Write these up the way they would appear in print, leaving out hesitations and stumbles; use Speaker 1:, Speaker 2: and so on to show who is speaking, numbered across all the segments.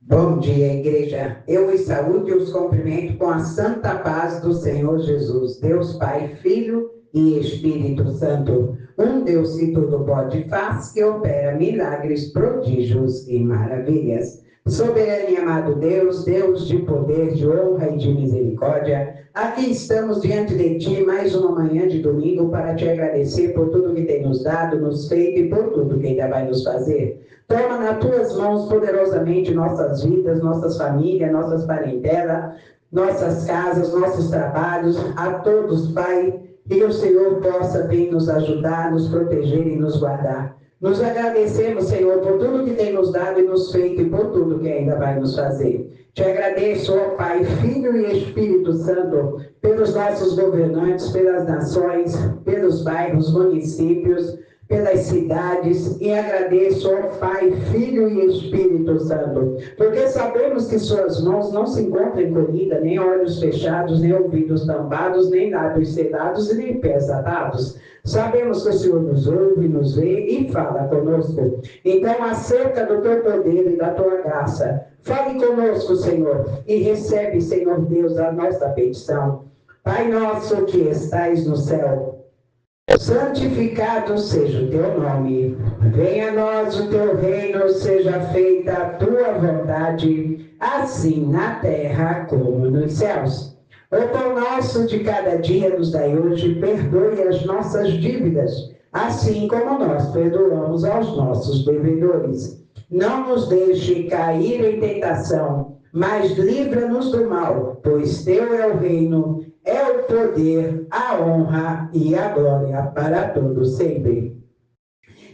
Speaker 1: Bom dia, igreja. Eu os saúdo e os cumprimento com a santa paz do Senhor Jesus, Deus Pai, Filho e Espírito Santo. Um Deus que tudo pode e faz, que opera milagres, prodígios e maravilhas. Soberano e amado Deus, Deus de poder, de honra e de misericórdia, aqui estamos diante de Ti mais uma manhã de domingo para Te agradecer por tudo que tem nos dado, nos feito e por tudo que ainda vai nos fazer. Toma nas Tuas mãos poderosamente nossas vidas, nossas famílias, nossas parentelas, nossas casas, nossos trabalhos, a todos, Pai, que o Senhor possa bem nos ajudar, nos proteger e nos guardar. Nos agradecemos, Senhor, por tudo que tem nos dado e nos feito e por tudo que ainda vai nos fazer. Te agradeço, ó Pai, Filho e Espírito Santo, pelos nossos governantes, pelas nações, pelos bairros, municípios, pelas cidades, e agradeço ao Pai, Filho e Espírito Santo, porque sabemos que suas mãos não se encontram encolhidas, nem olhos fechados, nem ouvidos tampados, nem lábios sedados e nem pés atados. Sabemos que o Senhor nos ouve, nos vê e fala conosco. Então, acerca do teu poder e da tua graça, fale conosco, Senhor, e recebe, Senhor Deus, a nossa petição. Pai nosso que estais no céu, santificado seja o teu nome, venha a nós o teu reino, seja feita a tua vontade, assim na terra como nos céus. O pão nosso de cada dia nos dai hoje, perdoe as nossas dívidas, assim como nós perdoamos aos nossos devedores. Não nos deixe cair em tentação, mas livra-nos do mal, pois teu é o reino, é o poder, a honra e a glória para todos sempre.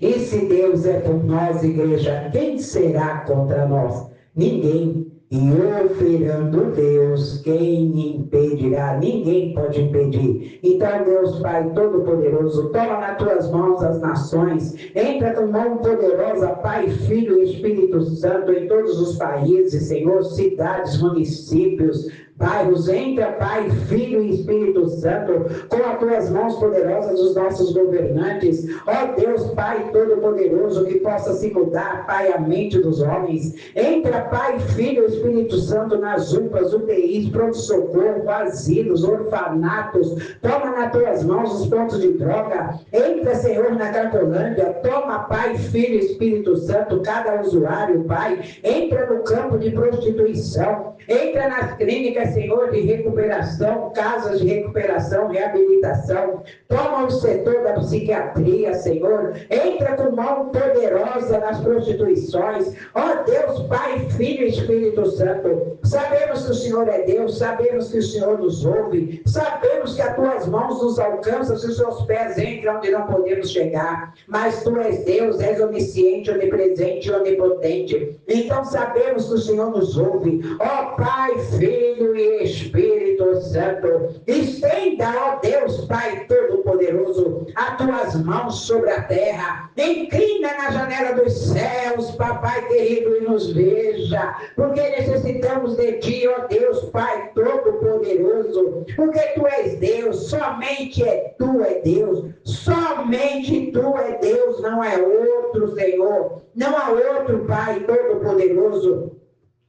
Speaker 1: E se Deus é por nós, igreja, quem será contra nós? Ninguém. E operando Deus, quem impedirá? Ninguém pode impedir. Então, Deus Pai Todo-Poderoso, toma nas tuas mãos as nações, entra com mão poderosa, Pai, Filho e Espírito Santo, em todos os países, Senhor, cidades, municípios, bairros, entra, Pai, Filho e Espírito Santo, com as tuas mãos poderosas, os nossos governantes, ó Deus, Pai Todo-Poderoso, que possa se mudar, Pai, a mente dos homens, entra, Pai, Filho e Espírito Santo, nas UPAs, UTIs, pronto-socorro, asilos, orfanatos, toma nas tuas mãos os pontos de droga, entra, Senhor, na Cracolândia, toma, Pai, Filho e Espírito Santo, cada usuário, Pai, entra no campo de prostituição, entra nas clínicas, Senhor, de recuperação, casas de recuperação, reabilitação, toma o setor da psiquiatria, Senhor, entra com mão poderosa nas prostituições, ó Deus, Pai, Filho e Espírito Santo, sabemos que o Senhor é Deus, sabemos que o Senhor nos ouve, sabemos que as tuas mãos nos alcançam, se os seus pés entram onde não podemos chegar, mas tu és Deus, és onisciente, onipresente e onipotente, então sabemos que o Senhor nos ouve, ó Pai, Filho e Espírito Santo, estenda, ó Deus, Pai Todo-Poderoso, as tuas mãos sobre a terra, inclina na janela dos céus, Papai querido, e nos veja, porque necessitamos de Ti, ó Deus, Pai Todo-Poderoso, porque Tu és Deus, somente Tu é Deus, somente Tu é Deus, não é outro, Senhor, não há outro Pai Todo-Poderoso.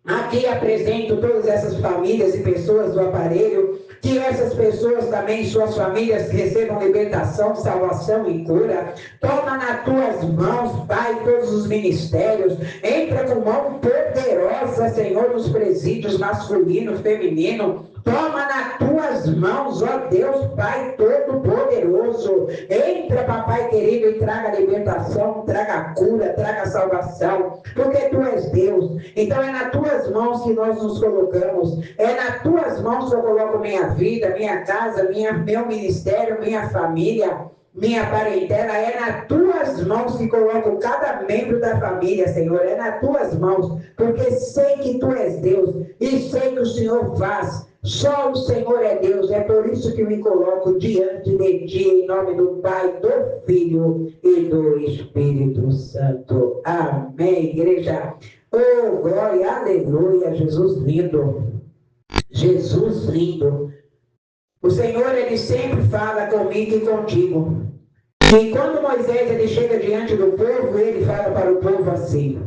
Speaker 1: Aqui apresento todas essas famílias e pessoas do aparelho, que essas pessoas também, suas famílias, recebam libertação, salvação e cura. Toma nas tuas mãos, Pai, todos os ministérios, entra com mão poderosa, Senhor, nos presídios masculino, feminino, toma nas tuas mãos, ó Deus, Pai Todo-Poderoso, entra, Papai querido, e traga libertação, traga cura, traga salvação, porque Tu és Deus, então é nas tuas mãos que nós nos colocamos, é nas tuas mãos que eu coloco minha vida, minha casa, meu ministério, minha família, minha parentela, é nas tuas mãos que coloco cada membro da família, Senhor, é nas tuas mãos, porque sei que Tu és Deus, e sei que o Senhor faz, só o Senhor é Deus, é por isso que me coloco diante de Ti, em nome do Pai, do Filho e do Espírito Santo. Amém, igreja. Oh, glória, aleluia, Jesus lindo, Jesus lindo. O Senhor, Ele sempre fala comigo e contigo. E quando Moisés ele chega diante do povo, ele fala para o povo assim: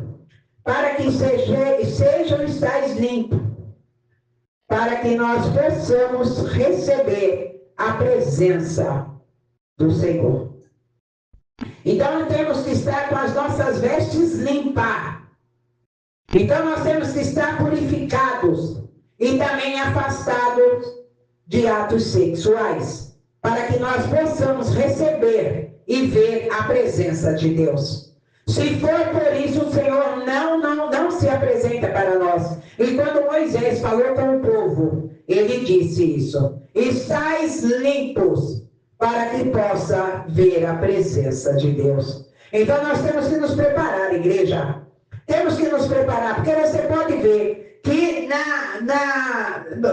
Speaker 1: para que sejam estáis limpos, para que nós possamos receber a presença do Senhor. Então, temos que estar com as nossas vestes limpas. Então, nós temos que estar purificados e também afastados de atos sexuais, para que nós possamos receber e ver a presença de Deus. Se for por isso, o Senhor não se apresenta para nós. E quando Moisés falou com o povo, ele disse isso: estais limpos, para que possa ver a presença de Deus. Então nós temos que nos preparar, igreja. Temos que nos preparar, porque você pode ver que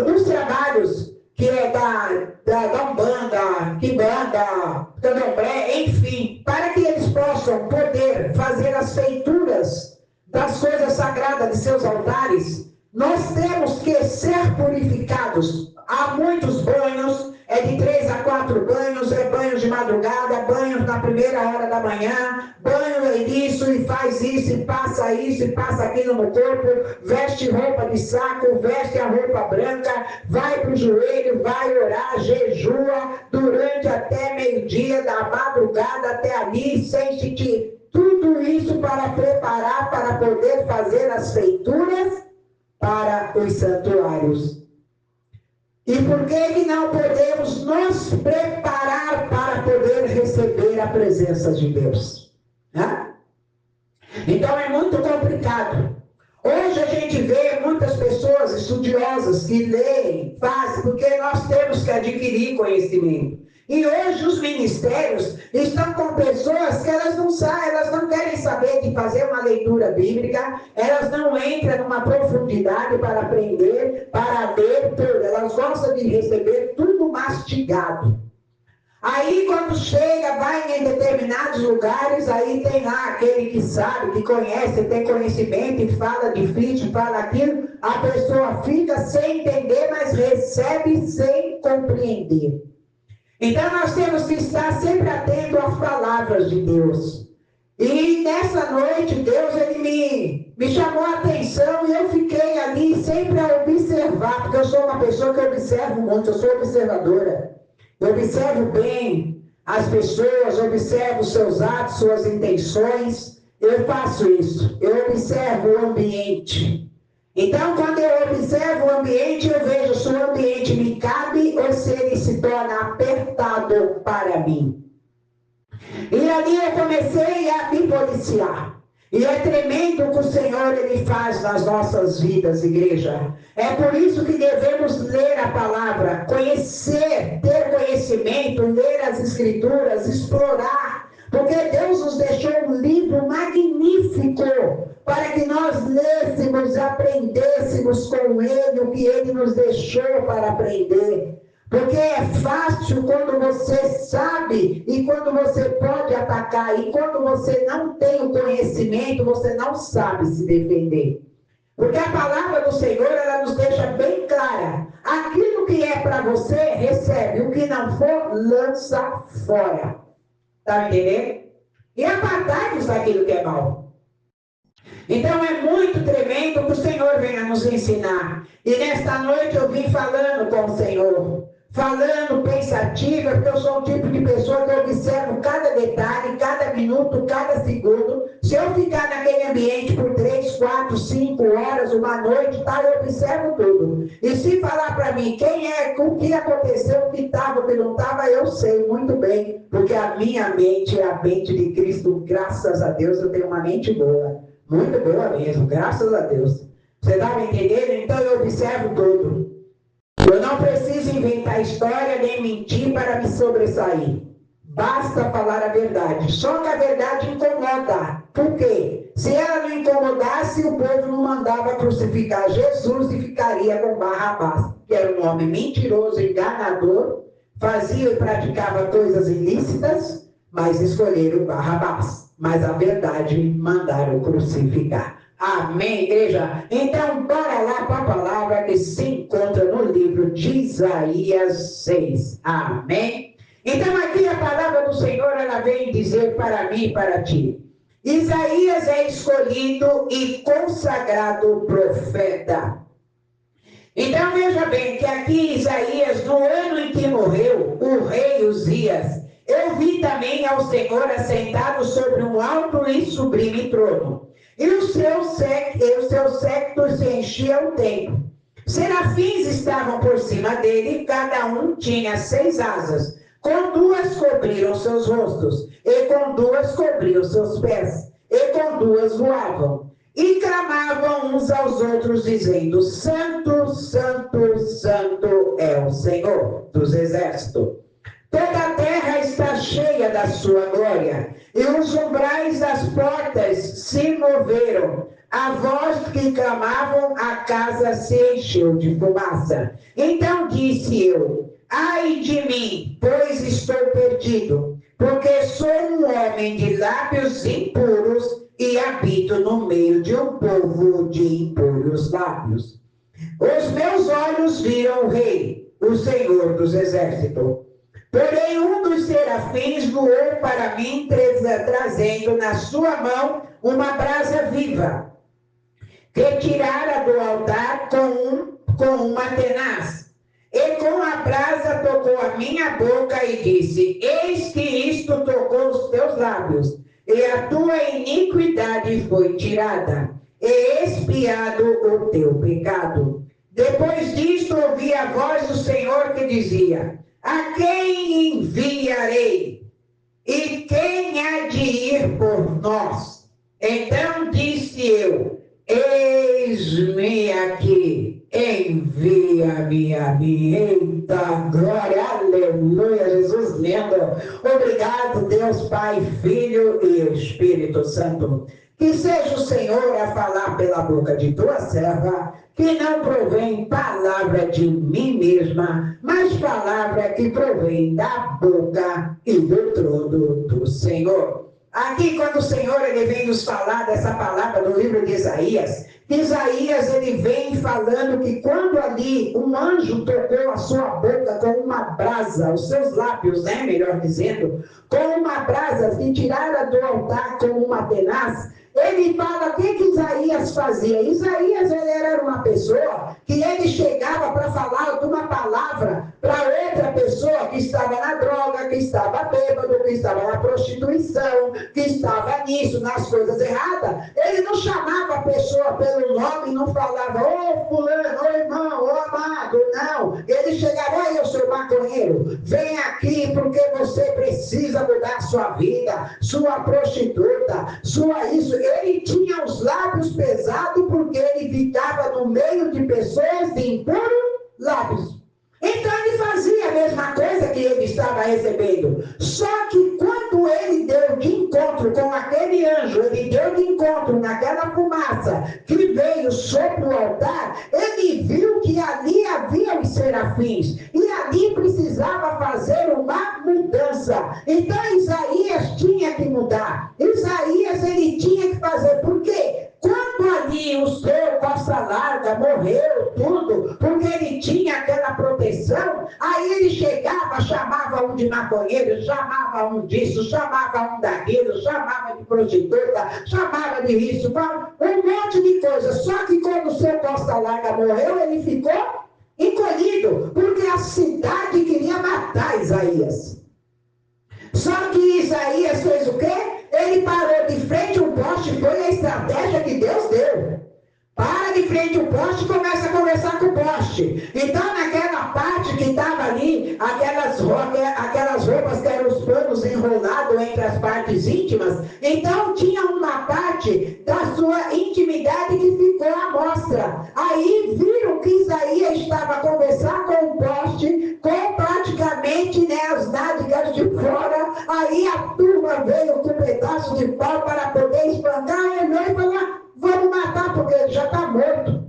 Speaker 1: nos trabalhos que é da Umbanda, Quimbanda, Candomblé, enfim, para que eles possam poder fazer as feituras das coisas sagradas de seus altares, nós temos que ser purificados. Há muitos banhos, é de 3 a 4 banhos, é banhos de madrugada, banhos na primeira hora da manhã, banho é isso, e faz isso, e passa aquilo no corpo, veste roupa de saco, veste a roupa branca, vai para o joelho, vai orar, jejua, durante até meio-dia, da madrugada até ali, sem sentir. Tudo isso para preparar, para poder fazer as feituras para os santuários. E por que não podemos nos preparar para poder receber a presença de Deus? Então é muito complicado. Hoje a gente vê muitas pessoas estudiosas que leem, fazem, porque nós temos que adquirir conhecimento. E hoje os ministérios estão com pessoas que elas não querem saber de fazer uma leitura bíblica, elas não entram numa profundidade para aprender, para ler tudo, elas gostam de receber tudo mastigado. Aí quando chega, vai em determinados lugares, aí tem lá aquele que sabe, que conhece, tem conhecimento e fala difícil, fala aquilo, a pessoa fica sem entender, mas recebe sem compreender. Então nós temos que estar sempre atentos às palavras de Deus. E nessa noite, Deus ele me chamou a atenção e eu fiquei ali sempre a observar, porque eu sou uma pessoa que observo muito, eu sou observadora. Eu observo bem as pessoas, observo seus atos, suas intenções. Eu faço isso, eu observo o ambiente. Então, quando eu observo o ambiente, eu vejo se o ambiente me cabe ou se ele se torna apertado para mim. E ali eu comecei a me policiar. E é tremendo o que o Senhor ele faz nas nossas vidas, igreja. É por isso que devemos ler a palavra, conhecer, ter conhecimento, ler as escrituras, explorar. Porque Deus nos deixou um livro magnífico para que nós lêssemos, aprendêssemos com Ele o que Ele nos deixou para aprender. Porque é fácil quando você sabe e quando você pode atacar. E quando você não tem o conhecimento, você não sabe se defender. Porque a palavra do Senhor, ela nos deixa bem clara. Aquilo que é para você, recebe. O que não for, lança fora. Está me entendendo? E apartai-vos daquilo que é mal. Então é muito tremendo que o Senhor venha nos ensinar. E nesta noite eu vim falando com o Senhor. Falando pensativa, porque eu sou um tipo de pessoa que observo cada detalhe, cada minuto, cada segundo. Se eu ficar naquele ambiente por 3, 4, 5 horas, uma noite, tá, eu observo tudo. E se falar para mim quem é, o que aconteceu, o que estava, o que não estava, eu sei muito bem. Porque a minha mente é a mente de Cristo. Graças a Deus eu tenho uma mente boa. Muito boa mesmo, graças a Deus. Você está me entendendo? Então eu observo tudo. Eu não preciso inventar história nem mentir para me sobressair. Basta falar a verdade. Só que a verdade incomoda. Por quê? Se ela não incomodasse, o povo não mandava crucificar Jesus e ficaria com Barrabás, que era um homem mentiroso, enganador, fazia e praticava coisas ilícitas, mas escolheram Barrabás. Mas a verdade mandaram crucificar. Amém, igreja? Então, bora lá para a palavra que se encontra no livro de Isaías 6. Amém? Então, aqui a palavra do Senhor, ela vem dizer para mim e para ti. Isaías é escolhido e consagrado profeta. Então veja bem que aqui Isaías, no ano em que morreu o rei Uzias, eu vi também ao Senhor assentado sobre um alto e sublime trono, e o seu séquito se enchia o templo. Serafins estavam por cima dele, cada um tinha 6 asas. Com 2 cobriam seus rostos, e com 2 cobriam seus pés, e com 2 voavam. E clamavam uns aos outros, dizendo: Santo, Santo, Santo é o Senhor dos exércitos. Toda a terra está cheia da sua glória, e os umbrais das portas se moveram. A voz que clamavam, a casa se encheu de fumaça. Então disse eu: ai de mim, pois estou perdido, porque sou um homem de lábios impuros e habito no meio de um povo de impuros lábios. Os meus olhos viram o Rei, o Senhor dos exércitos. Porém, um dos serafins voou para mim, trazendo na sua mão uma brasa viva, que tirara do altar com uma tenaz. E com a brasa tocou a minha boca e disse: eis que isto tocou os teus lábios, e a tua iniquidade foi tirada, e expiado o teu pecado. Depois disto ouvi a voz do Senhor que dizia: a quem enviarei? E quem há de ir por nós? Então disse eu: eis-me aqui, envia-me a mim. Eita, glória, aleluia, Jesus lindo. Obrigado, Deus Pai, Filho e Espírito Santo. Que seja o Senhor a falar pela boca de tua serva, que não provém palavra de mim mesma, mas palavra que provém da boca e do trono do Senhor. Aqui, quando o Senhor ele vem nos falar dessa palavra no livro de Isaías, ele vem falando que quando ali um anjo tocou a sua boca com uma brasa, os seus lábios, né, melhor dizendo, com uma brasa que tirara do altar com uma tenaz, ele fala o que Isaías fazia. Isaías ele era uma pessoa que ele chegava para falar de uma palavra para outra pessoa que estava na droga, que estava bêbado, que estava na prostituição, que estava nisso, nas coisas erradas. Ele não chamava a pessoa pelo nome, não falava: ô fulano, ô irmão, ô amado, não. Ele chegava: olha, seu maconheiro, vem aqui porque você precisa mudar sua vida, sua prostituta, sua isso. Ele tinha os lábios pesados porque ele ficava no meio de pessoas de impuros lábios. Então ele fazia a mesma coisa que ele estava recebendo. Só que quando ele deu de encontro com aquele anjo, ele deu de encontro naquela fumaça que veio sobre o altar, ele viu que ali havia os serafins. E ali precisava fazer uma mudança. Então Isaías tinha que mudar. Isaías ele tinha que fazer. Por quê? Quando ali o seu Costa Larga morreu tudo, porque ele tinha aquela proteção, aí ele chegava, chamava um de maconheiro, chamava um disso, chamava um daquilo, chamava de prostituta, chamava de isso, um monte de coisa. Só que quando o seu Costa Larga morreu, ele ficou encolhido, porque a cidade queria matar Isaías. Só que Isaías fez o quê? Ele parou de frente ao poste, foi a estratégia que Deus deu. Para de frente ao poste e começa a conversar com o poste. Então, naquela parte que estava ali, aquelas roupas que eram os panos enrolados entre as partes íntimas, então tinha uma parte da sua intimidade que ficou à mostra. Aí viram que Isaías estava a conversar com o poste, com praticamente as nádegas de fora. Aí a turma veio com um pedaço de pau para poder espancar, olhou e falou: vamos matar, porque ele já está morto.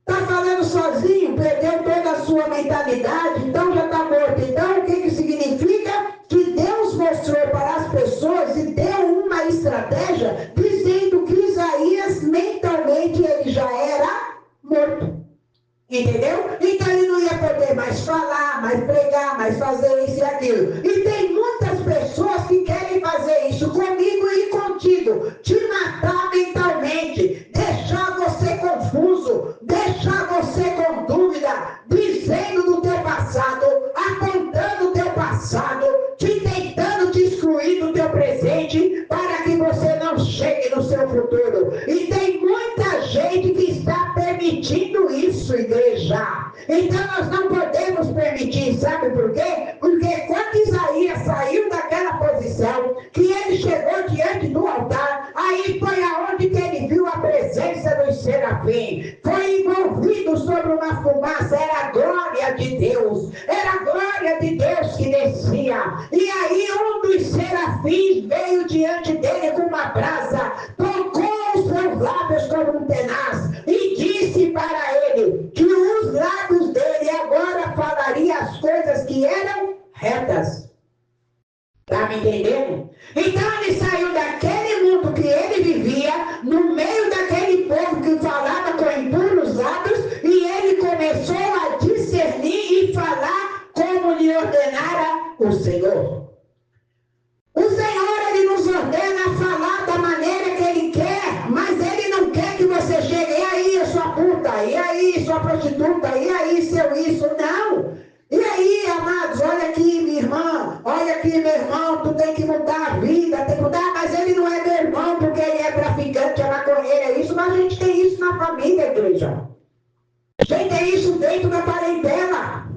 Speaker 1: Está falando sozinho, perdeu toda a sua mentalidade, então já está morto. Então, o que significa? Que Deus mostrou para as pessoas e deu uma estratégia, dizendo que Isaías, mentalmente, ele já era morto. Entendeu? Então, ele não ia poder mais falar, mais pregar, mais fazer isso e aquilo. E tem muitas pessoas que querem fazer isso comigo e contigo. voltar. Então nós não podemos permitir, sabe por quê? Porque quando Isaías saiu daquela posição, que ele chegou diante do altar, aí foi aonde que ele viu a presença dos serafins. Foi envolvido sobre uma fumaça, era a glória de Deus. Era a glória de Deus que descia. E aí um dos serafins veio diante dele com uma brasa, tocou os seus lábios como um tenaz e disse para ele que os lábios dele agora falariam as coisas que eram retas. Está me entendendo? Então ele saiu daquele mundo que ele vivia, no meio daquele povo que falava com impuros lábios, e ele começou a discernir e falar como lhe ordenara o Senhor. O Senhor, ele nos ordena a falar da maneira que ele quer, mas ele não quer que você chegue, e aí sua puta, e aí sua prostituta, e aí seu isso, não. E aí, amados, olha aqui, minha irmã, olha aqui, meu irmão, tu tem que mudar a vida, tem que mudar, mas ele não é meu irmão porque ele é traficante, é maconheiro, é isso, mas a gente tem isso na família, igreja. A gente tem isso dentro da parentela.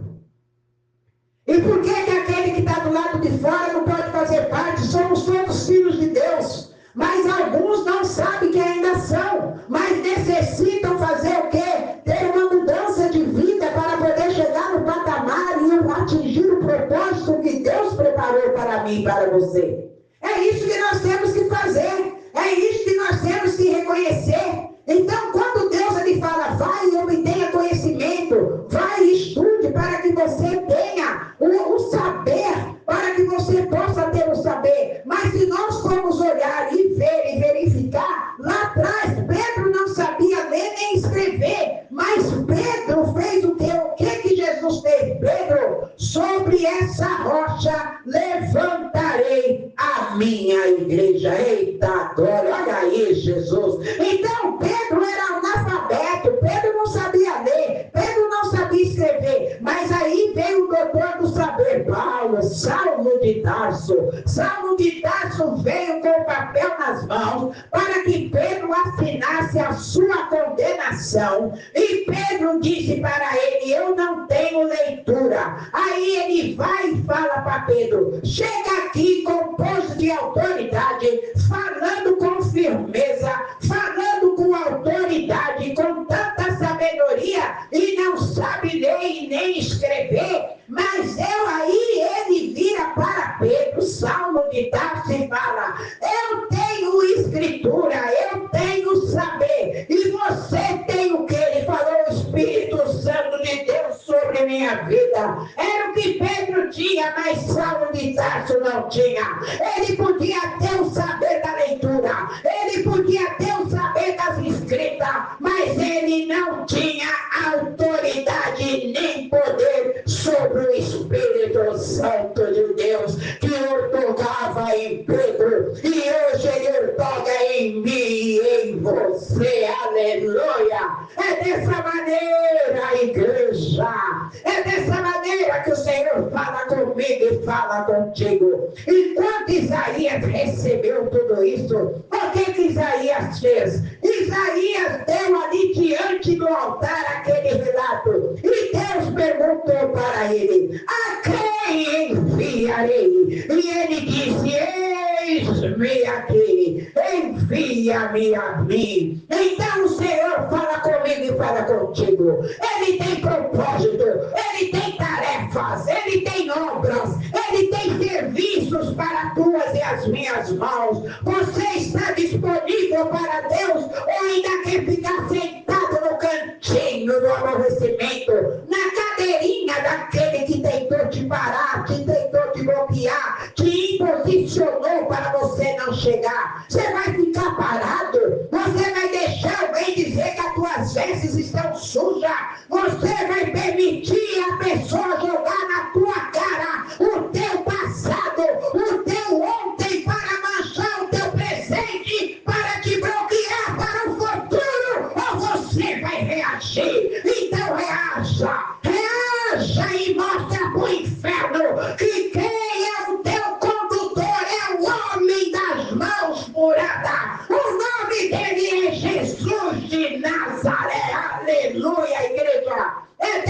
Speaker 1: E por que que aquele que está do lado de fora não pode fazer parte? Somos todos filhos de Deus. Mas alguns não sabem que ainda são. Mas necessitam fazer o quê? Ter uma mudança de vida para poder chegar no patamar e atingir o propósito que Deus preparou para mim e para você. É isso que nós temos que fazer. É isso que nós temos que reconhecer. Então, quando Deus ele fala, vai e obtenha conhecimento, vai e estude para que você tenha o saber, para que você possa ter o saber. Mas se nós formos olhar e ver e verificar, lá atrás, Pedro não sabia ler nem escrever, mas Pedro fez o quê? O que Jesus fez? Pedro, sobre essa rocha levantarei a minha igreja. Eita glória, olha aí Jesus. Então Pedro era analfabeto, Pedro não sabia ler, Pedro não sabia escrever, mas aí veio o doutor do saber, Paulo, Saulo de Tarso. Saulo de Tarso veio com o papel nas mãos para que Pedro assinasse a sua condenação. E Pedro disse para ele, eu não tenho leitura. Aí ele vai e fala para Pedro, chega aqui com posto de autoridade, falando com firmeza, falando com autoridade, com tanta sabedoria, e não sabe ler e nem escrever. Mas ele vira para Pedro, Saulo de Tarso, e fala, eu tenho escritura, eu tenho saber, e você tem o que? Ele falou, o Espírito Santo de Deus sobre minha vida. Era o que Pedro tinha, mas Saulo de Tarso não tinha. Ele podia ter o saber da leitura, ele podia ter o saber das escritas, mas ele não tinha autoridade nem poder sobre o Espírito Santo de Deus que ortogava em Pedro, e hoje ele ortoga em mim e em você, aleluia. É dessa maneira, igreja, é dessa maneira que o Senhor fala comigo e fala contigo. Enquanto Isaías recebeu tudo isso, o que Isaías fez? Isaías deu ali diante do altar aquele relato, e Deus perguntou para ele, a quem enviarei? E ele disse, eis-me aqui, envia-me a mim. Então o Senhor fala comigo e fala contigo. Ele tem propósito, ele tem tarefas, ele tem obras, ele tem serviços para as tuas e as minhas mãos. Você está disponível para Deus ou ainda quer ficar sentado no cantinho do aborrecimento, na cadeirinha daquele que tentou te parar, que tentou te bloquear, te imposicionou para você não chegar? Você vai ficar parado? Você vai deixar alguém dizer que as tuas vestes estão sujas? Você vai permitir a pessoa jogar na tua cara o teu passado, o teu ontem, para manchar o teu presente, para te bloquear para o futuro? Ou você vai reagir? Então reaja, reaja e mostra para o inferno que quem é o teu condutor é o homem das mãos furadas. O nome dele é Jesus de Nazaré. Aleluia, igreja. É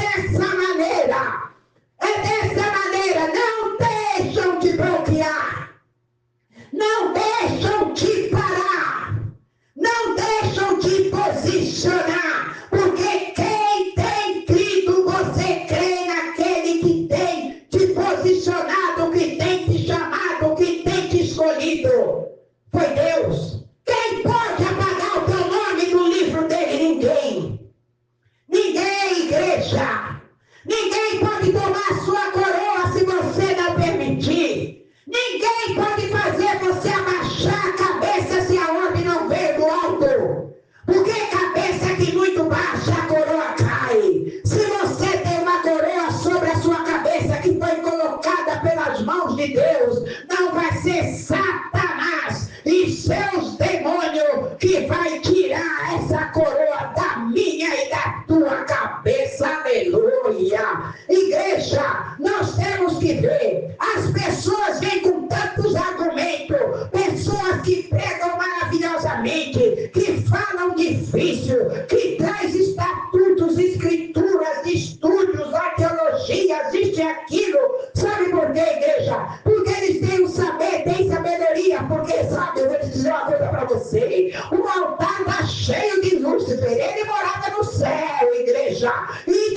Speaker 1: igreja. Ninguém pode tomar sua coroa se você não permitir. Ninguém pode fazer você abaixar a cabeça se a ordem não veio do alto. Porque cabeça que muito baixa, a coroa cai. Se você tem uma coroa sobre a sua cabeça que foi colocada pelas mãos de Deus, não vai ser Satanás e seus demônios que vai tirar essa coroa da minha e da tua cabeça. Aleluia! Igreja, nós temos que ver. As pessoas vêm com tantos argumentos, pessoas que pregam maravilhosamente, que falam difícil, que traz estatutos, escrituras, estúdios, arqueologias, isto e aquilo. Sabe por quê, igreja? Porque eles têm o saber, têm sabedoria, porque sabe, eu vou te dizer uma coisa para você, o altar está cheio de Lúcifer, ele morava no céu, igreja, e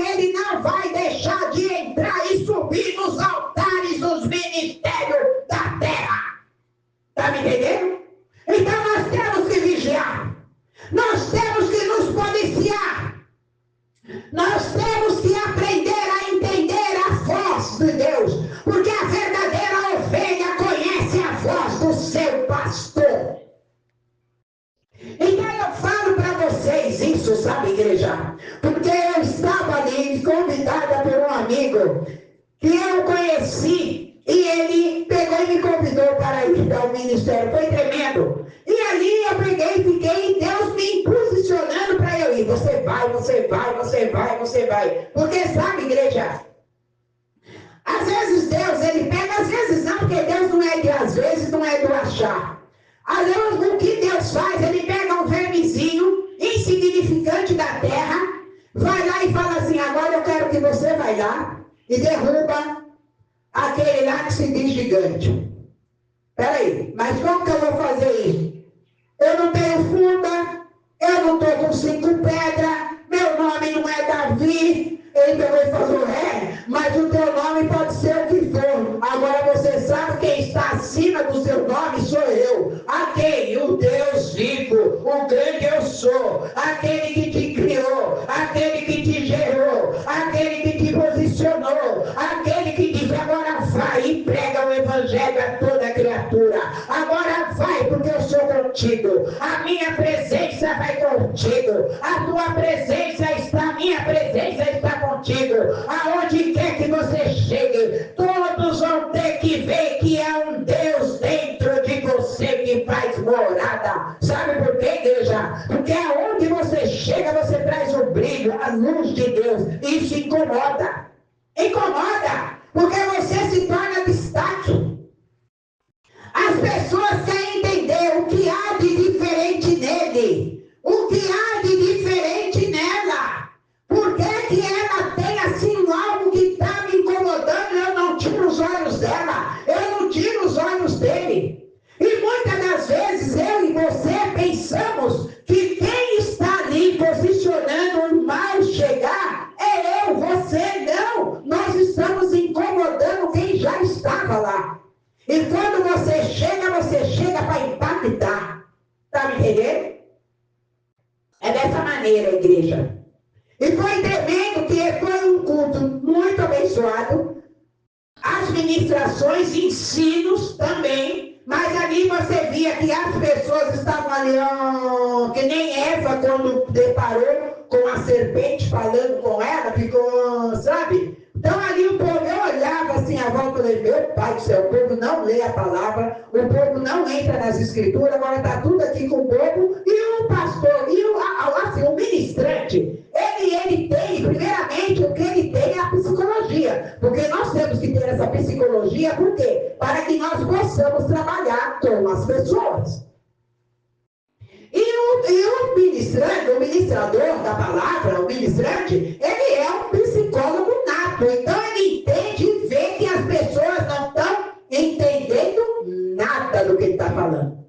Speaker 1: ele não vai deixar de entrar e subir nos altares dos ministérios da terra. Está me entendendo? Então nós temos que vigiar, nós temos que nos policiar, nós temos que aprender a entender a voz de Deus, porque a verdadeira ovelha conhece a voz do seu pastor. Então eu falo para vocês isso, sabe, igreja? Porque eu estava ali convidada por um amigo que eu conheci e ele pegou e me convidou para ir ao ministério. Foi tremendo. E ali eu peguei e fiquei, e Deus me posicionando para eu ir. Você vai, você vai, você vai, você vai. Porque sabe, igreja, às vezes Deus, ele pega, às vezes não, porque Deus não é de às vezes, não é do achar. Às vezes o que Deus faz, ele pega um vermezinho insignificante da terra, vai lá e fala assim, agora eu quero que você vai lá e derruba aquele lá que se diz gigante. Peraí, mas como que eu vou fazer isso? Eu não tenho funda, eu não estou com 5 pedras, meu nome não é Davi. Ele pegou e falou, mas o teu nome pode ser o que for. Agora você sabe quem está acima do seu nome sou eu. Aquele, o Deus vivo, o grande eu sou, aquele que te criou, aquele que te gerou, aquele que te posicionou, aquele que diz, agora vai e prega o evangelho a toda criatura. Agora vai, porque eu sou contigo. A minha presença vai contigo. A tua presença está, a minha presença está contigo. Aonde quer que você chegue, todos vão ter que ver que é um Deus dentro de você que faz morada. Sabe por quê, igreja? Porque aonde você chega, você traz o brilho, a luz de Deus. Isso incomoda. Incomoda, porque você se torna destaque. As pessoas querem entender o que há de diferente nele, o que há de diferente nela. Por que ela tem assim algo que está me incomodando? Eu não tiro os olhos dela, eu não tiro os olhos dele. E muitas das vezes eu e você pensamos que quem está ali posicionando o mal chegar é eu, você não. Nós estamos incomodando quem já estava lá. E quando você chega para impactar. Está me entendendo? É dessa maneira, igreja. E foi tremendo que foi um culto muito abençoado. As ministrações, ensinos também. Mas ali você via que as pessoas estavam ali, que nem Eva, quando deparou com a serpente falando com ela, ficou, sabe? Então ali o povo, eu olhava assim à volta e falei, meu pai do céu, o povo não lê a palavra, o povo não entra nas escrituras, agora está tudo aqui com o povo, e o pastor, e o ministrante, ele tem, primeiramente, o que ele tem é a psicologia, porque nós temos que ter essa psicologia, por quê? Para que nós possamos trabalhar com as pessoas. E o ministrante, o ministrador da palavra, o ministrante, ele é um psicólogo nato. Então ele entende e vê que as pessoas não estão entendendo nada do que ele está falando.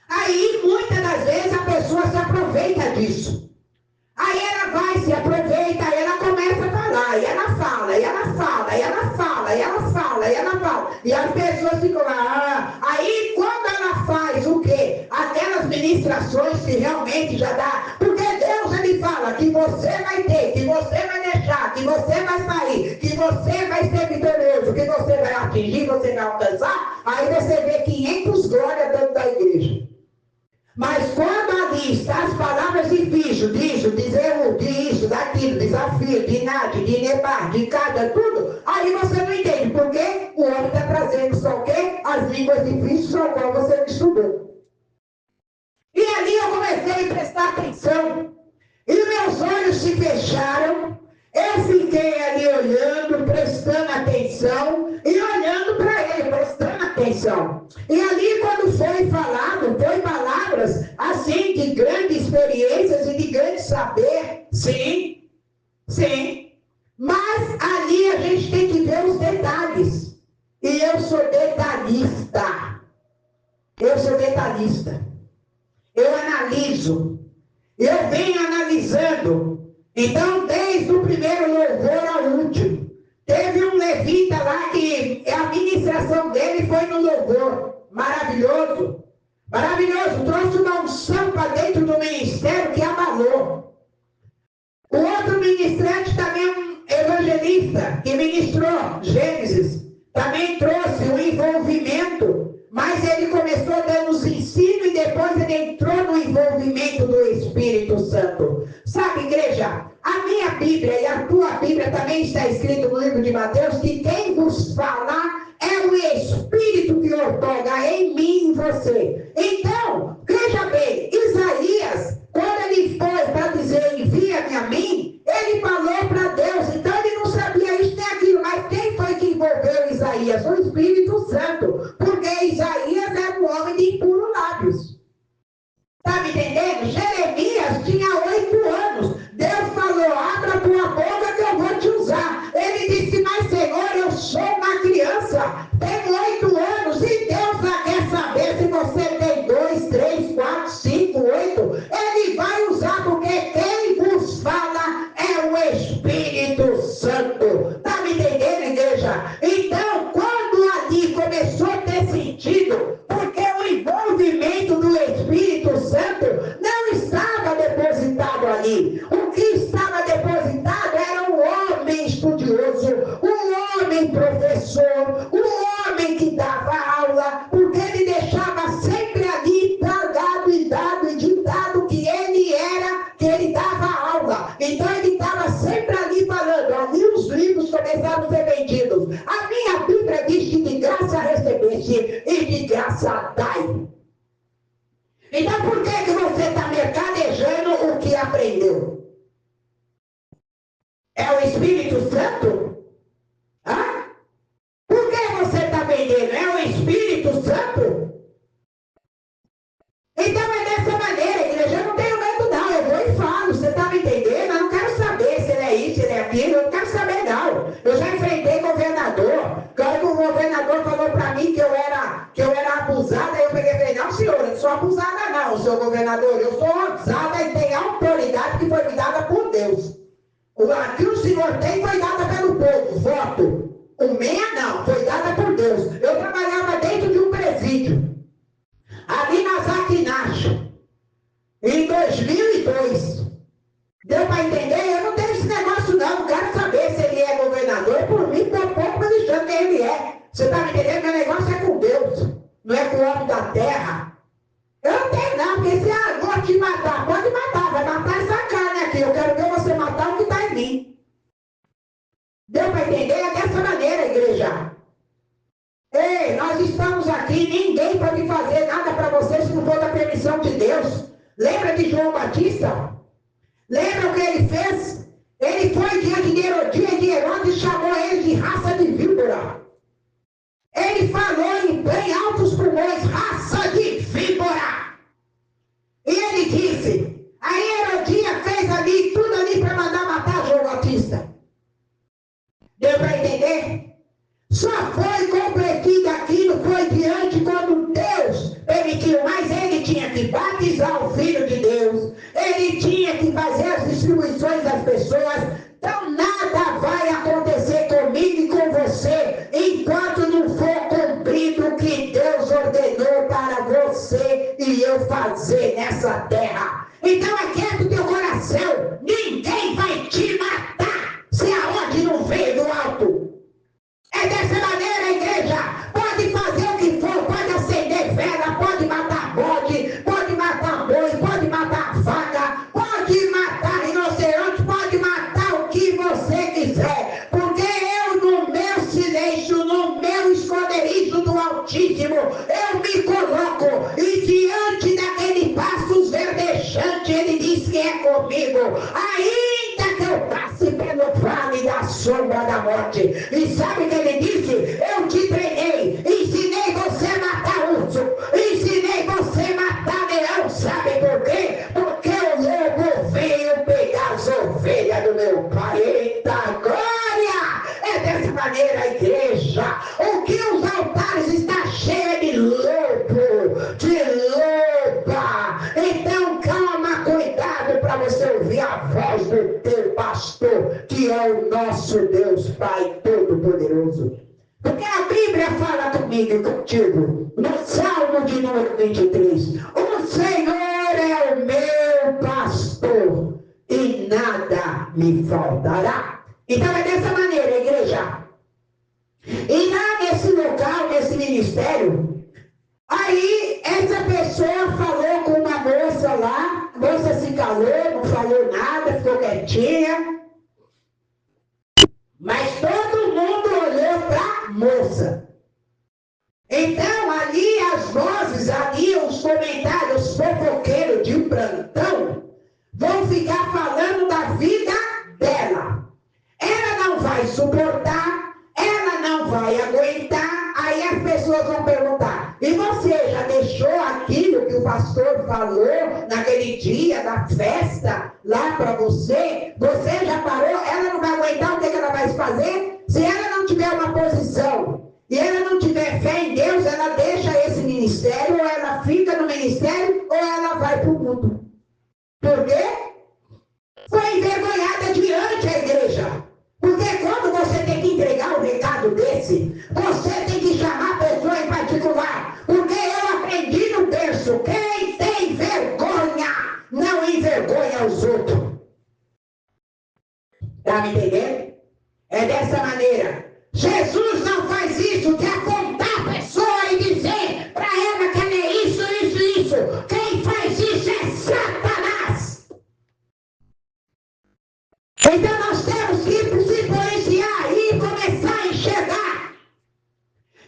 Speaker 1: Aí, muitas das vezes, a pessoa se aproveita disso. Aí ela vai, se aproveita, aí ela começa a falar, e ela fala, e ela fala, e ela fala, e ela fala, e ela fala. E as pessoas ficam lá. Aí, quando ela faz o quê? Aquelas ministrações que realmente já dá. Porque Deus, ele fala, fala que você vai ter, que você vai deixar, que você vai sair, que você vai ser vitorioso, que você vai atingir, você vai alcançar, aí você vê 500 glórias dentro da igreja. Mas quando ali está as palavras difíceis, disso, daquilo, desafio, de nada, de nevar, de cada, tudo, aí você não entende, porque o homem está trazendo só o quê? As línguas difíceis, só qual você não estudou. E ali eu comecei a prestar atenção, e meus olhos se fecharam, eu fiquei ali olhando, prestando atenção, e olhando para ele, prestando atenção. E ali quando foi falado, foi palavras assim, de grandes experiências e de grande saber, sim, sim. Mas ali a gente tem que ver os detalhes. E eu sou detalhista. Eu sou detalhista. Eu analiso. Eu venho analisando. Então, desde o primeiro louvor ao último, teve um levita lá que a ministração dele foi no louvor. Maravilhoso. Maravilhoso. Trouxe uma unção para dentro do ministério que abalou. O outro ministrante também, um evangelista, que ministrou Gênesis, também trouxe um envolvimento, mas ele começou dando os ensinos e depois ele entrou no envolvimento do Espírito Santo. Sabe, igreja, a minha Bíblia e a tua Bíblia também está escrito no livro de Mateus que quem vos fala é o Espírito que outorga em mim e em você. Então, veja bem, Isaías, quando ele foi para dizer envia-me a mim, ele falou para Deus, então ele não sabia isso nem aquilo, mas quem foi que envolveu Isaías? O Espírito Santo, porque Isaías era um homem de impuros lábios. Está me entendendo? Jeremias tinha 8 anos. Deus falou, abra a tua boca que eu vou te usar. Ele disse, mas Senhor, eu sou uma criança, tenho 8 anos, e Deus já quer saber se você tem 2, 3, 4, 5, 8. Ele vai usar, porque quem vos fala é o Espírito Santo. Está me entendendo, igreja? Então, quando ali começou a ter sentido, porque o envolvimento do Espírito Santo não estava depositado ali. O que estava depositado era um homem estudioso, um homem professor, um homem que dava aula, porque ele deixava sempre ali tragado e dado e ditado que ele era, que ele dava aula. Então ele estava sempre ali falando, ali os livros começaram a ser vendidos. A minha Bíblia diz que de graça recebeste e de graça dai. Então por que você está mercadejando o que aprendeu? É o Espírito Santo? Hã? Por que você está vendendo? É o Espírito Santo? Então é dessa maneira, igreja. Eu não tenho medo não, eu vou e falo. Você está me entendendo? Eu não quero saber se ele é isso, se ele é aquilo. Eu não quero saber não. Eu já enfrentei governador. Quando o governador falou para mim que eu era abusada, eu peguei e falei, não senhor, eu não sou abusada não, senhor governador. Eu sou abusada e tenho autoridade que foi me dada por Deus. A que o senhor tem foi dada pelo povo, voto. O minha não, foi dada por Deus. Eu trabalhava dentro de um presídio, ali na Zaquinacha, em 2002. Deu para entender? Eu não tenho esse negócio não, não quero saber se ele é governador. Por mim, estou pouco me lixando quem ele é. Você está me entendendo? Meu negócio é com Deus, não é com o homem da terra. Eu não tenho não, porque se vou te matar, pode matar, vai matar essa carne aqui. Eu quero ver você matar o que está em mim. Deu para entender? É dessa maneira, igreja. Ei, nós estamos aqui, ninguém pode fazer nada para você se não for da permissão de Deus. Lembra de João Batista? Lembra o que ele fez? Ele foi diante de Herodias e de Herodes e chamou ele de raça de víbora. Ele falou em bem altos pulmões, raça de víbora. E ele disse, aí Herodias fez ali, tudo ali para mandar matar João Batista. Deu para entender? Só foi compreendido aquilo, foi diante quando Deus permitiu, mas ele tinha que batizar o Filho de Deus, ele tinha que fazer as distribuições das pessoas. Então nada vai acontecer comigo e com você enquanto não for cumprido o que Deus ordenou comigo, ainda que eu passe pelo vale da sombra da morte. E sabe o que ele disse? Eu te treinei, ensinei você a matar urso, ensinei você a matar leão. Sabe por quê? Porque o lobo veio pegar as ovelhas do meu pai. Eita glória! É dessa maneira a igreja. O que os altares está cheio de lobo, de loba. Então calma, cuidado para você ouvir a voz do teu pastor, que é o nosso Deus Pai Todo-Poderoso. Porque a Bíblia fala comigo e contigo, no Salmo de número 23, o Senhor é o meu pastor e nada me faltará. Então é dessa maneira, igreja. E lá nesse local, nesse ministério, aí essa pessoa falou com uma moça lá, a moça se calou, não falou nada, ficou quietinha. Mas todo mundo olhou para a moça. Então ali as vozes, ali os comentários fofoqueiros de plantão vão ficar falando da vida dela. Ela não vai suportar, ela não vai aguentar. Aí as pessoas vão perguntar: e você já deixou aquilo que o pastor falou naquele dia da festa lá para você? Você já parou? Ela não vai aguentar, o que ela vai fazer? Se ela não tiver uma posição e ela não tiver fé em Deus, ela deixa esse ministério, ou ela fica no ministério, ou ela vai para o mundo. Por quê? Foi envergonhada diante a igreja. Porque quando você tem que entregar um recado desse, você tem que chamar a pessoa em particular. Porque eu aprendi no berço: quem tem vergonha, não envergonha os outros. Está me entendendo? É dessa maneira. Jesus não faz isso de apontar a pessoa e dizer para ela que ela é isso, isso, isso. Quem faz isso é Satanás. Então nós temos que se policiar e começar a enxergar.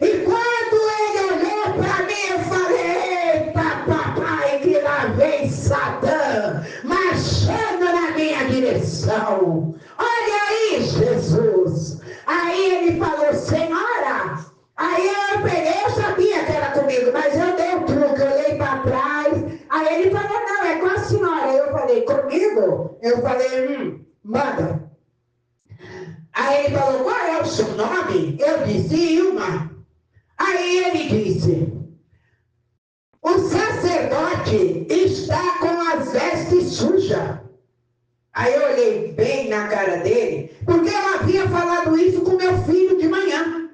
Speaker 1: E quando ele olhou para mim, eu falei: eita papai, que lá vem Satã marchando na minha direção. Olha aí, Jesus. Aí ele falou: senhora. Aí eu peguei, eu sabia que era comigo, mas eu dei um truque, eu olhei para trás. Aí ele falou: não, é com a senhora. Eu falei: comigo? Eu falei: manda. Aí ele falou: qual é o seu nome? Eu disse: Ilma. Aí ele disse: o sacerdote está com as vestes sujas. Aí eu olhei bem na cara dele, porque eu havia falado isso com meu filho de manhã.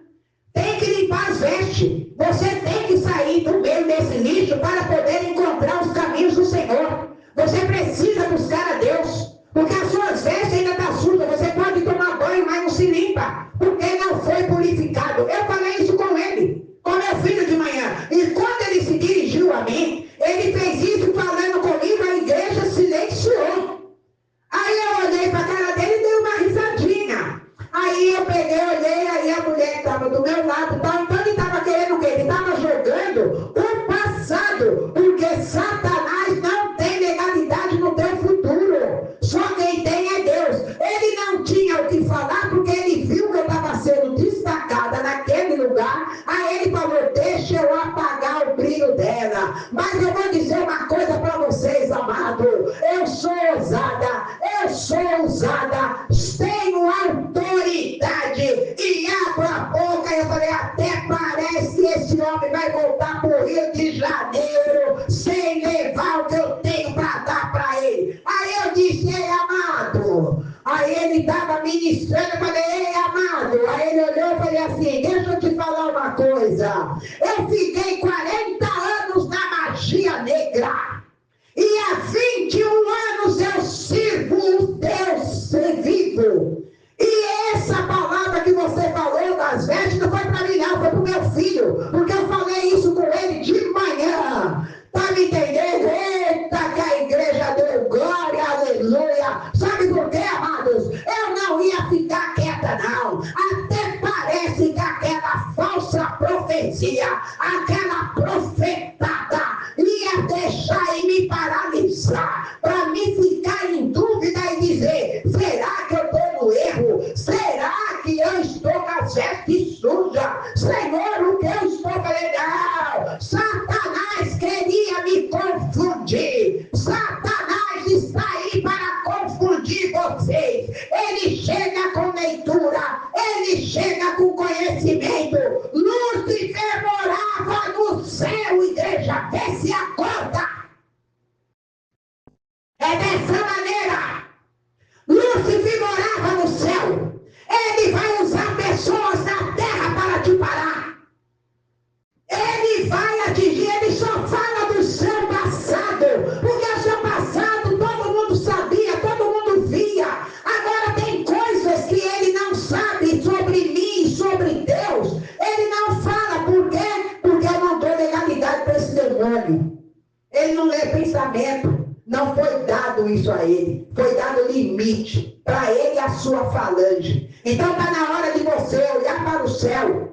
Speaker 1: Tem que limpar as vestes. Você tem que sair do meio desse lixo para poder encontrar os caminhos do Senhor. Você precisa buscar a Deus, porque as suas vestes ainda estão sujas. Você pode tomar banho, mas não se limpa, porque não foi purificado. Eu falei isso com ele, com meu filho de manhã. E quando ele se dirigiu a mim, ele fez isso falando comigo, a igreja silenciou. Aí eu olhei para a cara dele e dei uma risadinha. Aí eu peguei, olhei, aí a mulher que estava do meu lado, então ele estava querendo o quê? Ele estava jogando o passado, porque Satanás não tem legalidade no teu futuro. Só quem tem é Deus. Ele não tinha o que falar, porque ele viu que eu estava sendo destacada naquele lugar. Aí ele falou: deixa eu apagar o brilho dela. Mas eu vou dizer uma coisa para vocês, amado. Eu sou ousada, eu sou usada, tenho autoridade e abro a boca. Eu falei: até parece que esse homem vai voltar para o Rio de Janeiro sem levar o que eu tenho para dar para ele. Aí eu disse: ei, amado. Aí ele estava ministrando, eu falei: ei, amado. Aí ele olhou e falei assim: deixa eu te falar uma coisa. Eu fiquei 40 anos na magia negra. E há 21 anos eu sirvo o Deus vivo. E essa palavra que você falou das vestes não foi para mim, não, foi para o meu filho. Porque eu falei isso com ele de manhã. Tá me entendendo? Eita, que a igreja deu glória, aleluia. Sabe por quê, amados? Eu não ia ficar quieta, não. Até parece que aquela falsa profecia, aquela profetada, ia deixar e me paralisar, para me ficar em foi dado limite para ele e a sua falange. Então está na hora de você olhar para o céu,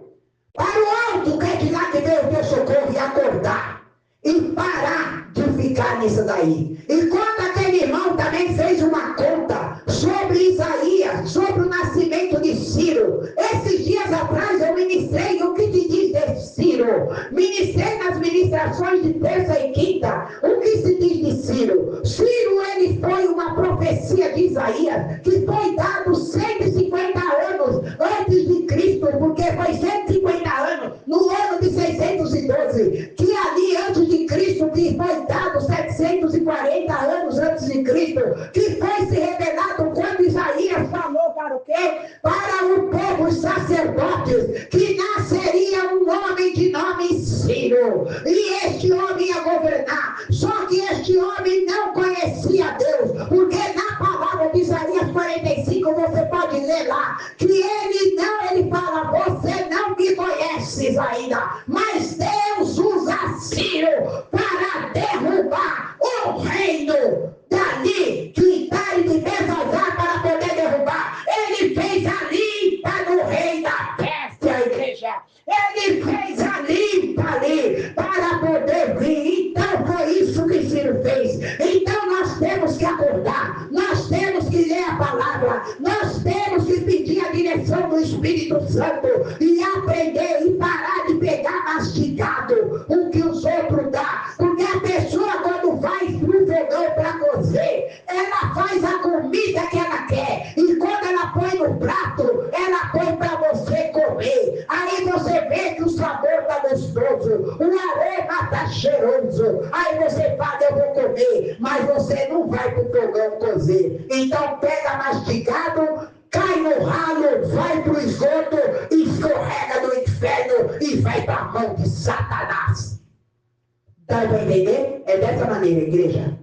Speaker 1: para o alto, que é de lá que veio o teu socorro, e acordar. E parar de ficar nisso daí. E quando aquele irmão também fez uma conta sobre Isaías, sobre o nascimento de Ciro. Esses dias atrás eu ministrei o que te diz de Ciro. Ministrei nas ministrações de terça e quinta. O que se diz de Ciro? Ciro, ele foi uma profecia de Isaías, que foi dado 150 anos antes de Cristo, porque foi 150 anos no ano de 612, que ali antes de Cristo, que foi dado 740 anos antes de Cristo, que foi se revelado quando Isaías falou para o quê? Para o povo, os sacerdotes, que nasceria um homem de nome Ciro, e este homem ia governar. Só que este homem não conhecia Deus, porque na palavra de Isaías 45 você pode ler lá, que ele fala, você não me conheces ainda, mas Deus usa Ciro para derrubar o reino dali, que está de Belsazar, para poder derrubar. Ele fez a limpa no rei da peste, a igreja. Ele fez a limpa ali para poder vir. Então foi isso que Ciro fez. Então nós temos que acordar, nós temos que ler a palavra, nós temos que pedir a direção do Espírito Santo e aprender e parar de pegar mastigado o que os outros dão. Porque a pessoa, quando vai pro fogão para cozer, ela faz a comida que ela quer, e quando ela põe no prato, ela põe para você comer. Aí você vê que o sabor está gostoso, o aroma está cheiroso, aí você fala, eu vou comer, mas você não vai pro fogão cozer. Então pega mastigado, cai no ralo, vai pro esgoto, escorrega no inferno e vai para a mão de Satanás. Dá para entender? É dessa maneira, igreja.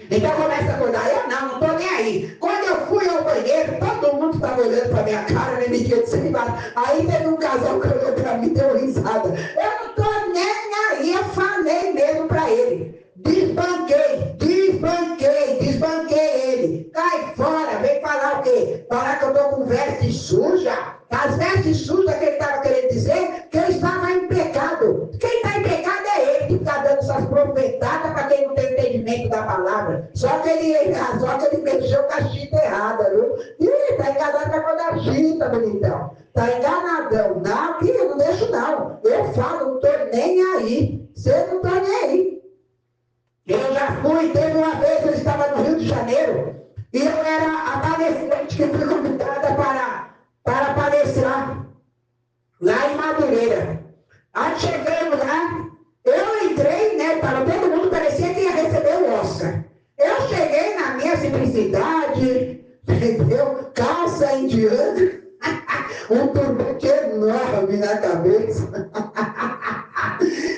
Speaker 1: Então começa a acordar, eu não estou nem aí. Quando eu fui ao banheiro, todo mundo estava olhando para minha cara, nem me tinha desanimado. Aí teve um casal que olhou para mim e deu risada. Eu não estou nem aí, eu falei mesmo para ele. Desbanquei ele. Cai fora, vem falar o quê? Falar que eu estou com veste suja. As vestes sujas que ele estava querendo dizer, que eu estava em pecado. Quem está em pecado é ele, que está dando essas profetadas para quem não tem entendimento da palavra. Só que ele mexeu com a chita errada, viu? Ih, está enganado com a mão da chita, bonitão. Está enganadão. Não, que eu não deixo não. Eu falo, não estou nem aí. Você não está nem aí. Eu já fui, teve uma vez, eu estava no Rio de Janeiro, e eu era a palestrante que fui convidada para palestrar lá em Madureira. Aí chegando lá, eu entrei, né, para todo mundo, parecia que ia receber o Oscar. Eu cheguei na minha simplicidade, entendeu? Calça indiana, um turbante enorme na cabeça.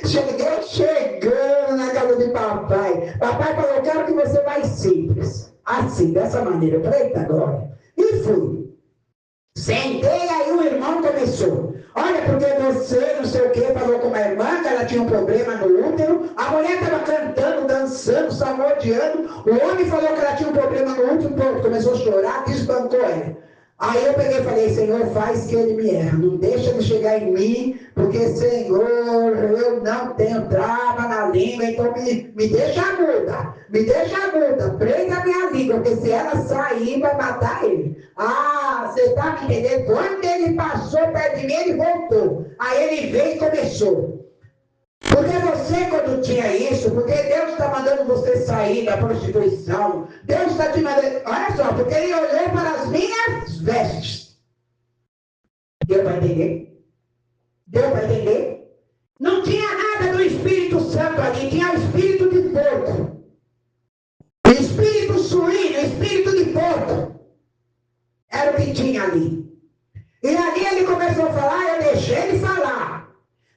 Speaker 1: Cheguei chegando na casa de papai. Papai falou, eu quero que você vá simples. Assim, dessa maneira. Eu falei, eita glória. E fui. Sentei, aí o irmão começou. Olha, porque você, não sei o que, falou com uma irmã que ela tinha um problema no útero. A mulher estava cantando, dançando, salmodiando. O homem falou que ela tinha um problema no útero. Pronto, começou a chorar, desbancou ela. Aí eu peguei e falei, Senhor, faz que ele me erre. Não deixa ele chegar em mim, porque, Senhor, eu não tenho trava na língua, então me deixa muda. Me deixa muda. Prenda a minha língua, porque se ela sair, vai matar ele. Ah, você está me entendendo? Quando ele passou perto de mim, ele voltou. Aí ele veio e começou. Porque você, quando tinha isso, porque Deus está mandando você sair da prostituição, Deus está te mandando, olha só, porque ele olhou para as minhas vestes. Deu para entender? Deu para entender? Não tinha nada do Espírito Santo ali, tinha o espírito de porco. O espírito suíno, o espírito de porco. Era o que tinha ali. E ali ele começou a falar, eu deixei ele falar.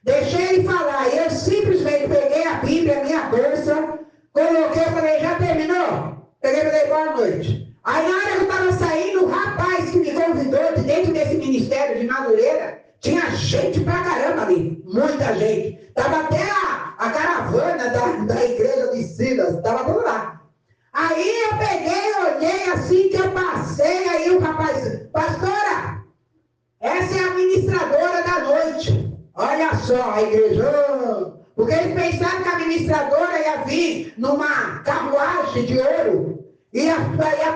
Speaker 1: Deixei ele falar, e eu simplesmente peguei a Bíblia, a minha bolsa, coloquei, falei, já terminou? Peguei e falei, boa noite. Aí na hora que eu estava saindo, o rapaz que me convidou de dentro desse ministério de Madureira, tinha gente pra caramba ali, muita gente. Estava até a caravana da igreja de Silas, estava tudo lá. Aí eu peguei, assim que eu passei, aí o rapaz, pastora, essa é a administradora da noite. Olha só, a igreja. Porque eles pensaram que a administradora ia vir numa carruagem de ouro. Ia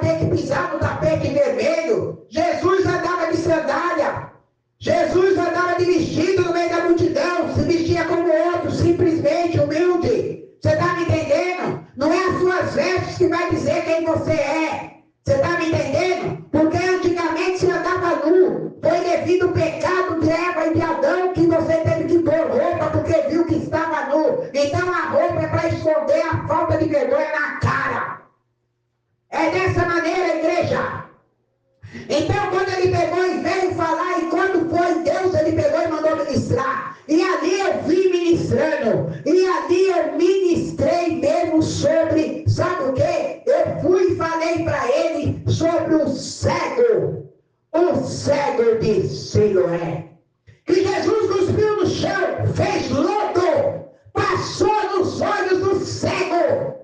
Speaker 1: ter que pisar no tapete vermelho. Jesus andava de sandália. Jesus andava de vestido no meio da multidão. Se vestia como outro, simplesmente humilde. Você está me entendendo? Não é as suas vestes que vai dizer quem você é. Você está me entendendo? Porque antigamente se andava nu. Foi devido ao pecado de Eva e de Adão que você teve que pôr roupa porque viu que estava nu. Então a roupa é para esconder a falta de vergonha na cara. É dessa maneira, igreja. Então quando ele pegou e veio falar, e quando foi Deus, ele pegou e mandou ministrar. E ali eu vim ministrando. E ali eu ministrei mesmo sobre, sabe o quê? Eu fui e falei para ele sobre o cego de Siloé. Que Jesus cuspiu no chão, fez lodo, passou nos olhos do cego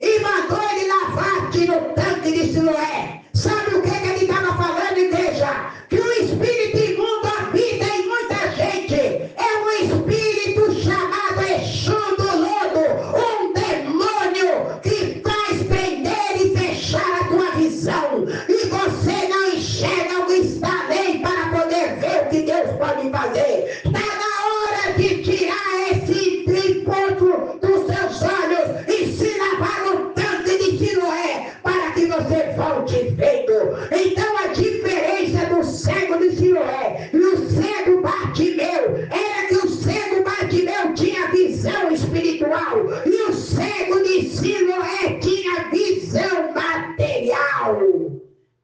Speaker 1: e mandou ele lavar-te no tanque de Siloé. Sabe o que ele estava falando, igreja? Que o espírito imundo habita em muita gente. É um espírito chamado Exu do Lodo, um demônio que faz prender e fechar a tua visão. E você não enxerga o que está além para poder ver o que Deus pode fazer. Está na hora de tirar esse triposto dos seus olhos e se lavar no tanque de Siloé para que você volte vendo. Então a diferença do cego de Siloé e o cego Bartimeu era que o cego Bartimeu tinha visão espiritual e o cego de Siloé tinha visão material.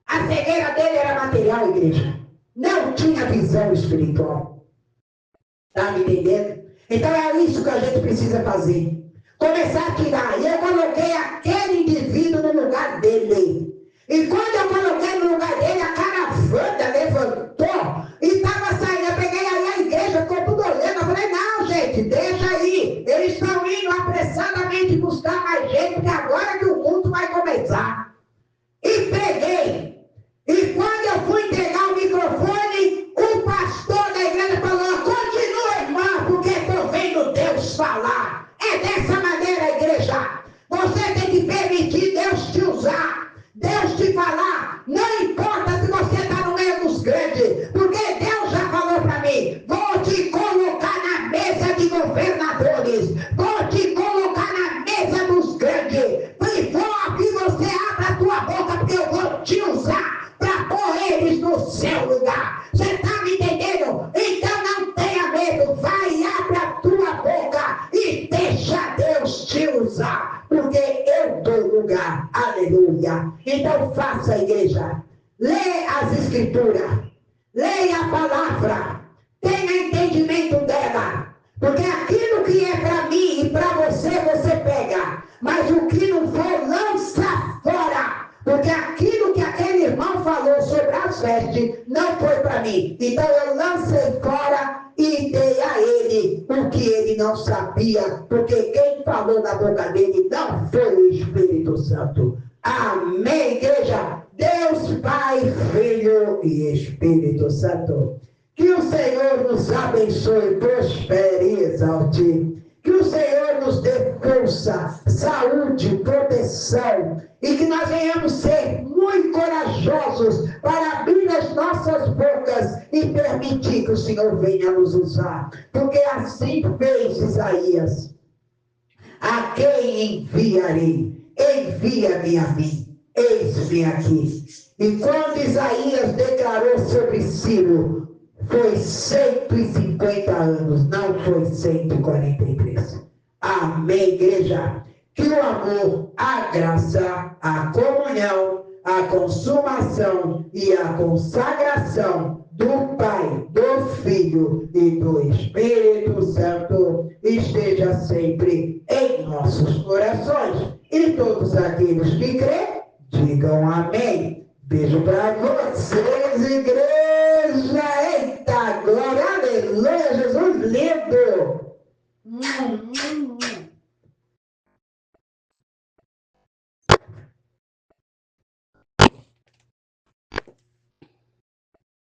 Speaker 1: A cegueira dele era material, igreja. Não tinha visão espiritual. Está me entendendo? Então é isso que a gente precisa fazer. Começar a tirar. E eu coloquei aquele indivíduo no lugar dele. E quando eu coloquei no lugar dele, a caravana levantou e estava saindo. Eu peguei aí a igreja, ficou tudo olhando. Eu falei, não, gente, deixa aí. Eles estão indo apressadamente buscar mais gente, porque agora que o culto vai começar. E peguei. E quando eu fui entregar o microfone, o pastor da igreja falou, continua, irmã, porque estou vendo Deus falar. É dessa maneira, igreja. Você tem que permitir Deus te usar, Deus te falar. Não importa se você está no meio dos grandes, porque Deus já falou para mim, vou te colocar na mesa de governadores, vou te colocar na mesa dos grandes, e vou que você abra a tua boca, porque eu vou te usar para pôr eles no seu lugar. Você está me entendendo? Então não tenha medo, vai, abre a tua boca e deixa Deus te usar, porque eu dou lugar. Aleluia. Então faça, igreja, lê as escrituras, leia a palavra, tenha entendimento dela, porque aquilo que é para mim e para você, você pega, mas o que não for, lança fora, porque aquilo que aquele irmão falou sobre as vestes não foi para mim. Então eu lancei fora e dei a ele o que ele não sabia, porque quem falou na boca dele não foi o Espírito Santo. Amém, igreja? Deus Pai, Filho e Espírito Santo. Que o Senhor nos abençoe, prospere e exalte. Que o Senhor nos dê força, saúde, proteção. E que nós venhamos ser muito corajosos para abrir as nossas bocas e permitir que o Senhor venha nos usar. Porque assim fez Isaías. A quem enviarei? Envia-me a mim. Eis-me aqui. E quando Isaías declarou sobre Ciro, foi 150 anos, não foi 143. Amém, igreja? Que o amor, a graça, a comunhão, a consumação e a consagração do Pai, do Filho e do Espírito Santo esteja sempre em nossos corações. E todos aqueles que crêem, digam amém. Beijo para vocês, igreja. Eita, glória, aleluia, Jesus lindo.